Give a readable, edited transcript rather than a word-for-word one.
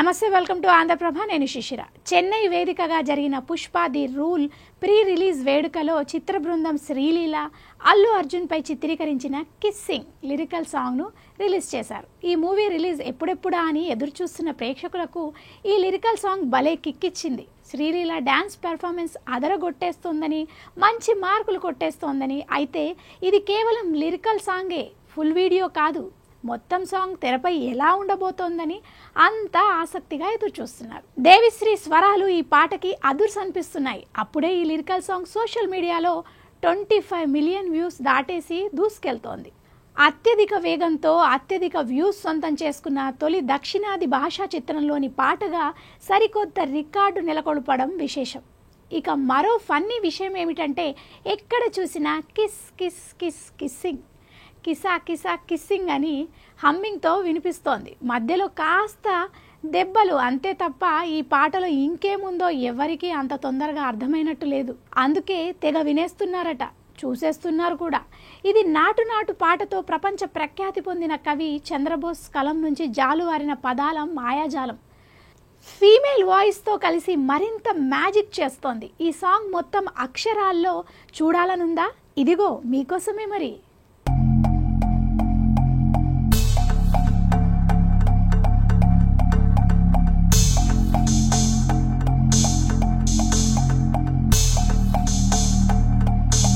నమస్తే, welcome to Andhraprabha. నేను శిశిర. చెన్నై వేదికగా జరిగిన Pushpa the rule pre release వేడుకలో చిత్ర బృందం శ్రీలీల అల్లు అర్జున్పై చిత్రీకరించిన కిస్సింగ్ లిరికల్ సాంగ్ను రిలీజ్ చేశారు. ఈ మూవీ రిలీజ్ ఎప్పుడెప్పుడా అని ఎదురుచూస్తున్న ప్రేక్షకులకు ఈ లిరికల్ సాంగ్ భలే కిక్కిచ్చింది. శ్రీలీల డ్యాన్స్ పెర్ఫార్మెన్స్ అదరగొట్టేస్తోందని, మంచి మార్కులు కొట్టేస్తోందని. అయితే ఇది కేవలం లిరికల్ సాంగే, ఫుల్ వీడియో కాదు. మొత్తం సాంగ్ తెరపై ఎలా ఉండబోతోందని అంతా ఆసక్తిగా ఎదురుచూస్తున్నారు. దేవిశ్రీ స్వరాలు ఈ పాటకి అదుర్స్ అనిపిస్తున్నాయి. అప్పుడే ఈ లిరికల్ సాంగ్ సోషల్ మీడియాలో 25 మిలియన్ వ్యూస్ దాటేసి దూసుకెళ్తోంది. అత్యధిక వేగంతో అత్యధిక వ్యూస్ సొంతం చేసుకున్న తొలి దక్షిణాది భాషా చిత్రంలోని పాటగా సరికొత్త రికార్డు నెలకొల్పడం విశేషం. ఇక మరో ఫన్నీ విషయం ఏమిటంటే, ఎక్కడ చూసినా కిస్ కిస్ కిస్ కిస్సింగ్, కిసా కిసా కిస్సింగ్ అని హమ్మింగ్తో వినిపిస్తోంది. మధ్యలో కాస్త దెబ్బలు అంతే తప్ప ఈ పాటలో ఇంకేముందో ఎవరికీ అంత తొందరగా అర్థమైనట్టు లేదు. అందుకే తెగ వినేస్తున్నారట, చూసేస్తున్నారు కూడా. ఇది నాటు నాటు పాటతో ప్రపంచ ప్రఖ్యాతి పొందిన కవి చంద్రబోస్ కలం నుంచి జాలువారిన పదాల మాయాజాలం ఫీమేల్ వాయిస్తో కలిసి మరింత మ్యాజిక్ చేస్తోంది. ఈ సాంగ్ మొత్తం అక్షరాల్లో చూడాలనుందా? ఇదిగో మీకోసమే మరి.